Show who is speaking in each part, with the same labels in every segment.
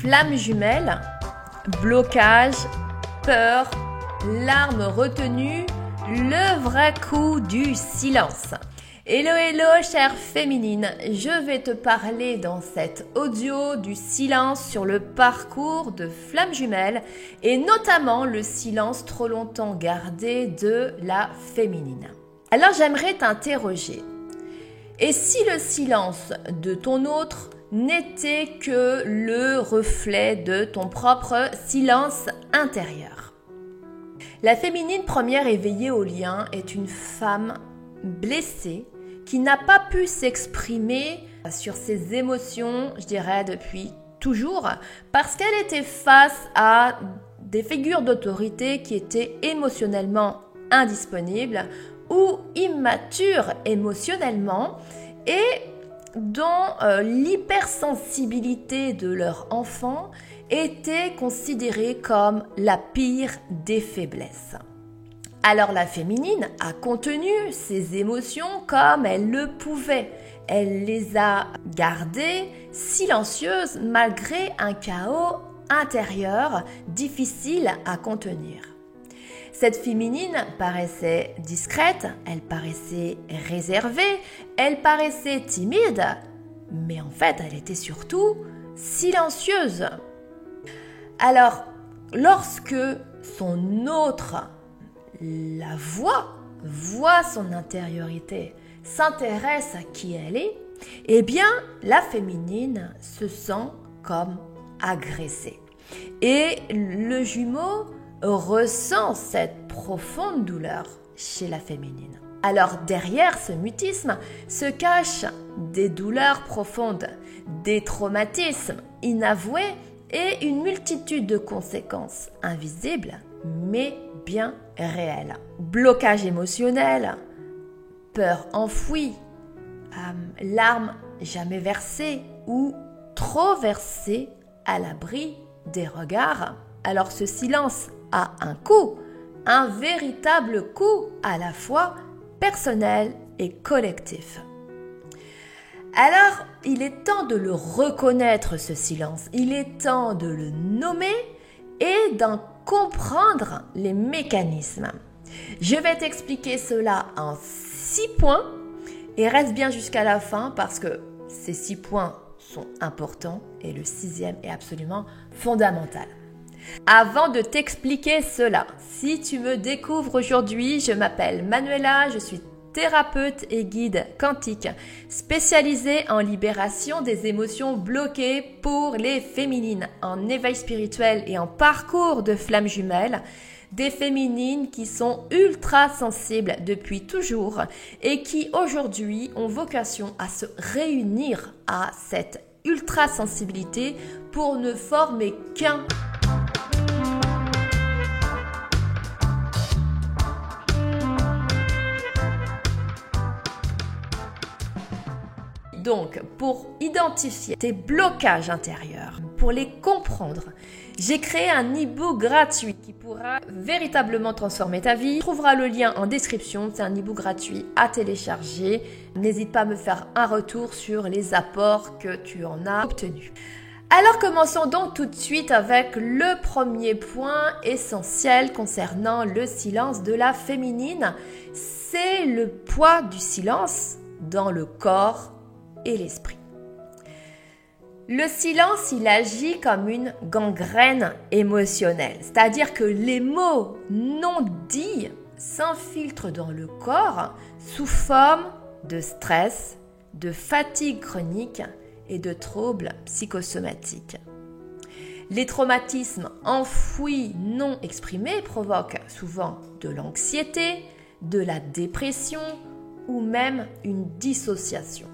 Speaker 1: flamme jumelle, blocage, peur, larmes retenues, le vrai coup du silence. Hello, hello, chère féminine, je vais te parler dans cet audio du silence sur le parcours de flamme jumelle et notamment le silence trop longtemps gardé de la féminine. Alors j'aimerais t'interroger. Et si le silence de ton autre n'était que le reflet de ton propre silence intérieur? La féminine première éveillée au lien est une femme blessée qui n'a pas pu s'exprimer sur ses émotions, je dirais, depuis toujours, parce qu'elle était face à des figures d'autorité qui étaient émotionnellement indisponibles ou immatures émotionnellement et dont l'hypersensibilité de leur enfant était considérée comme la pire des faiblesses. Alors la féminine a contenu ses émotions comme elle le pouvait. Elle les a gardées silencieuses malgré un chaos intérieur difficile à contenir. Cette féminine paraissait discrète, elle paraissait réservée, elle paraissait timide, mais en fait elle était surtout silencieuse. Alors, lorsque son autre la voit son intériorité, s'intéresse à qui elle est, eh bien, la féminine se sent comme agressée. Et le jumeau ressent cette profonde douleur chez la féminine. Alors, derrière ce mutisme se cachent des douleurs profondes, des traumatismes inavoués et une multitude de conséquences invisibles, mais bien réelles. Blocage émotionnel, peur enfouie, larmes jamais versées ou trop versées à l'abri des regards. Alors ce silence a un coût, un véritable coût à la fois personnel et collectif. Alors, il est temps de le reconnaître, ce silence. Il est temps de le nommer et d'en comprendre les mécanismes. Je vais t'expliquer cela en 6 points et reste bien jusqu'à la fin parce que ces 6 points sont importants et le 6e est absolument fondamental. Avant de t'expliquer cela, si tu me découvres aujourd'hui, je m'appelle Manuela, je suis thérapeute et guide quantique spécialisée en libération des émotions bloquées pour les féminines, en éveil spirituel et en parcours de flamme jumelle, des féminines qui sont ultra sensibles depuis toujours et qui aujourd'hui ont vocation à se réunir à cette ultra sensibilité pour ne former qu'un. Donc, pour identifier tes blocages intérieurs, pour les comprendre, j'ai créé un e-book gratuit qui pourra véritablement transformer ta vie. Tu trouveras le lien en description, c'est un e-book gratuit à télécharger. N'hésite pas à me faire un retour sur les apports que tu en as obtenus. Alors commençons donc tout de suite avec le premier point essentiel concernant le silence de la féminine. C'est le poids du silence dans le corps et l'esprit. Le silence, il agit comme une gangrène émotionnelle, c'est-à-dire que les mots non dits s'infiltrent dans le corps sous forme de stress, de fatigue chronique et de troubles psychosomatiques. Les traumatismes enfouis non exprimés provoquent souvent de l'anxiété, de la dépression ou même une dissociation.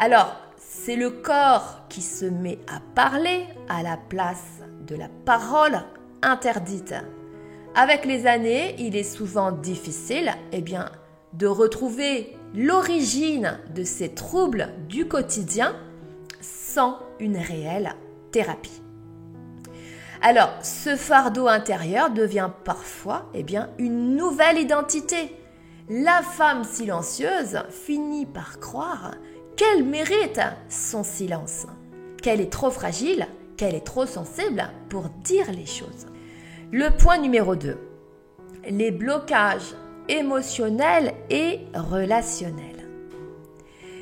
Speaker 1: Alors, c'est le corps qui se met à parler à la place de la parole interdite. Avec les années, il est souvent difficile de retrouver l'origine de ces troubles du quotidien sans une réelle thérapie. Alors, ce fardeau intérieur devient parfois une nouvelle identité. La femme silencieuse finit par croire qu'elle mérite son silence, qu'elle est trop fragile, qu'elle est trop sensible pour dire les choses. Le point numéro 2, les blocages émotionnels et relationnels.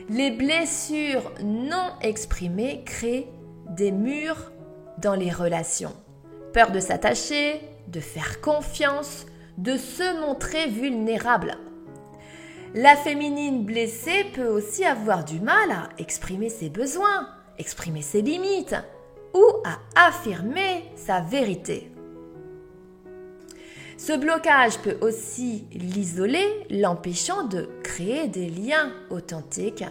Speaker 1: Les blessures non exprimées créent des murs dans les relations. Peur de s'attacher, de faire confiance, de se montrer vulnérable. La féminine blessée peut aussi avoir du mal à exprimer ses besoins, exprimer ses limites ou à affirmer sa vérité. Ce blocage peut aussi l'isoler, l'empêchant de créer des liens authentiques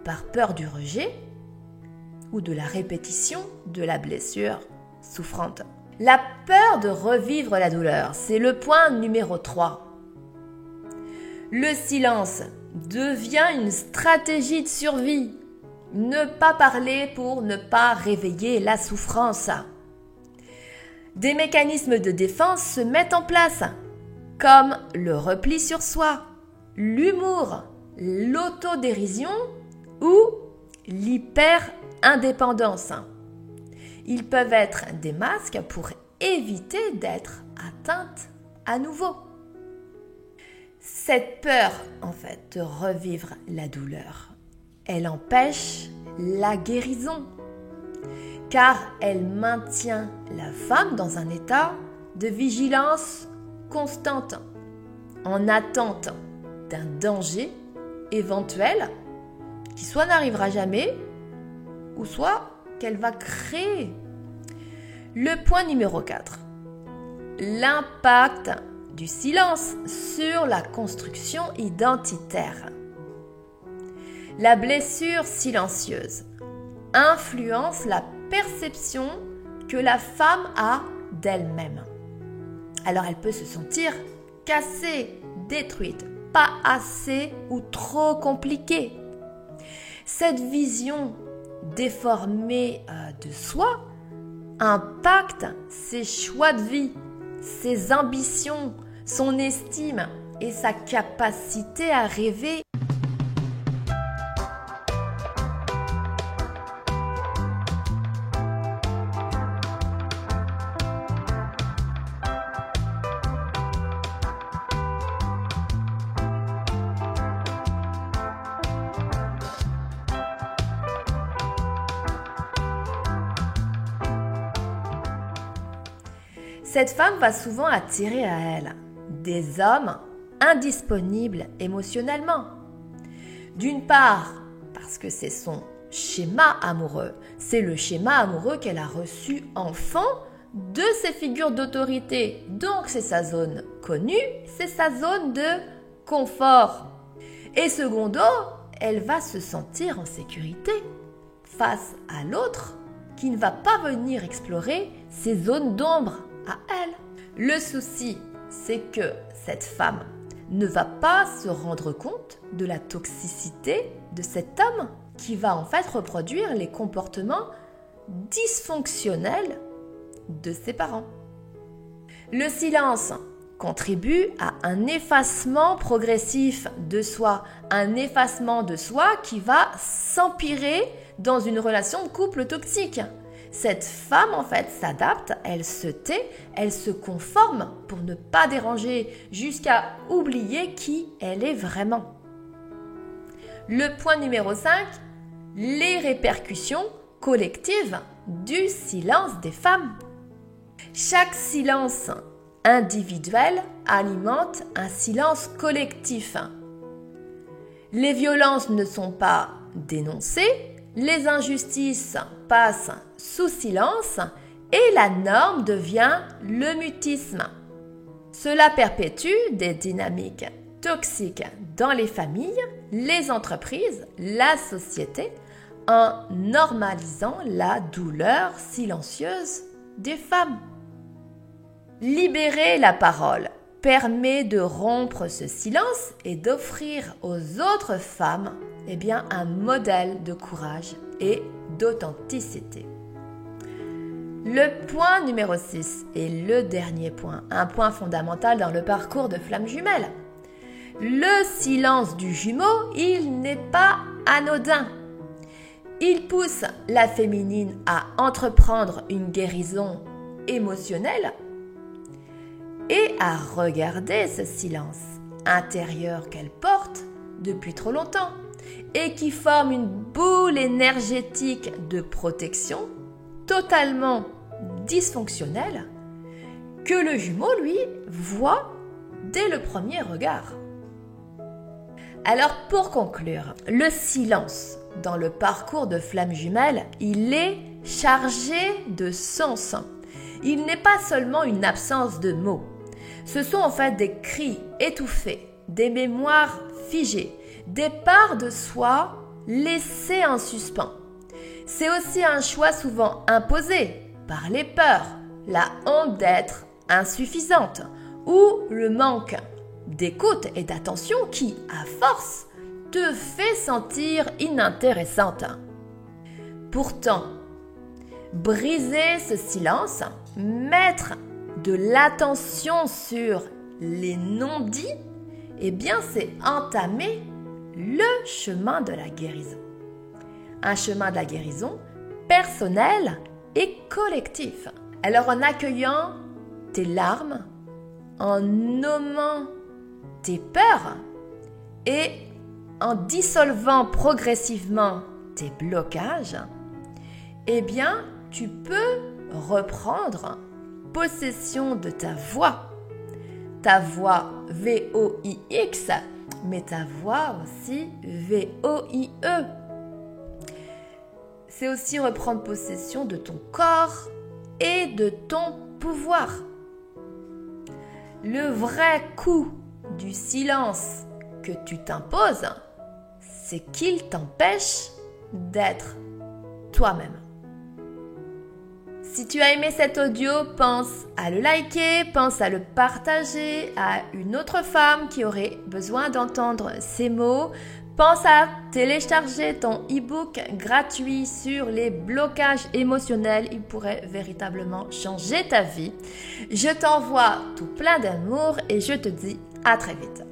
Speaker 1: par peur du rejet ou de la répétition de la blessure souffrante. La peur de revivre la douleur, c'est le point numéro 3. Le silence devient une stratégie de survie. Ne pas parler pour ne pas réveiller la souffrance. Des mécanismes de défense se mettent en place, comme le repli sur soi, l'humour, l'autodérision ou l'hyper-indépendance. Ils peuvent être des masques pour éviter d'être atteintes à nouveau. Cette peur, en fait, de revivre la douleur, elle empêche la guérison, car elle maintient la femme dans un état de vigilance constante, en attente d'un danger éventuel qui soit n'arrivera jamais, ou soit qu'elle va créer. Le point numéro 4, l'impact du silence sur la construction identitaire. La blessure silencieuse influence la perception que la femme a d'elle-même. Alors elle peut se sentir cassée, détruite, pas assez ou trop compliquée. Cette vision déformée de soi impacte ses choix de vie, ses ambitions, son estime et sa capacité à rêver. Cette femme va souvent attirer à elle des hommes indisponibles émotionnellement. D'une part, parce que c'est son schéma amoureux. C'est le schéma amoureux qu'elle a reçu enfant de ses figures d'autorité. Donc c'est sa zone connue, c'est sa zone de confort. Et secondo, elle va se sentir en sécurité face à l'autre qui ne va pas venir explorer ses zones d'ombre à elle. Le souci, c'est que cette femme ne va pas se rendre compte de la toxicité de cet homme qui va en fait reproduire les comportements dysfonctionnels de ses parents. Le silence contribue à un effacement progressif de soi, un effacement de soi qui va s'empirer dans une relation de couple toxique. Cette femme, en fait, s'adapte, elle se tait, elle se conforme pour ne pas déranger, jusqu'à oublier qui elle est vraiment. Le point numéro 5, les répercussions collectives du silence des femmes. Chaque silence individuel alimente un silence collectif. Les violences ne sont pas dénoncées, les injustices passent sous silence et la norme devient le mutisme. Cela perpétue des dynamiques toxiques dans les familles, les entreprises, la société, en normalisant la douleur silencieuse des femmes. Libérer la parole permet de rompre ce silence et d'offrir aux autres femmes un modèle de courage et d'authenticité. Le point numéro 6 est le dernier point, un point fondamental dans le parcours de flamme jumelle. Le silence du jumeau, il n'est pas anodin. Il pousse la féminine à entreprendre une guérison émotionnelle et à regarder ce silence intérieur qu'elle porte depuis trop longtemps et qui forme une boule énergétique de protection totalement dysfonctionnelle que le jumeau, lui, voit dès le premier regard. Alors pour conclure, le silence dans le parcours de flamme jumelle, il est chargé de sens. Il n'est pas seulement une absence de mots. Ce sont en fait des cris étouffés, des mémoires figées, des parts de soi laissées en suspens. C'est aussi un choix souvent imposé par les peurs, la honte d'être insuffisante ou le manque d'écoute et d'attention qui, à force, te fait sentir inintéressante. Pourtant, briser ce silence, mettre de l'attention sur les non-dits, eh bien c'est entamer le chemin de la guérison. Un chemin de la guérison personnel et collectif. Alors en accueillant tes larmes, en nommant tes peurs et en dissolvant progressivement tes blocages, eh bien, tu peux reprendre possession de ta voix V-O-I-X, mais ta voix aussi V-O-I-E. C'est aussi reprendre possession de ton corps et de ton pouvoir. Le vrai coup du silence que tu t'imposes, c'est qu'il t'empêche d'être toi-même. Si tu as aimé cet audio, pense à le liker, pense à le partager à une autre femme qui aurait besoin d'entendre ces mots. Pense à télécharger ton e-book gratuit sur les blocages émotionnels. Il pourrait véritablement changer ta vie. Je t'envoie tout plein d'amour et je te dis à très vite.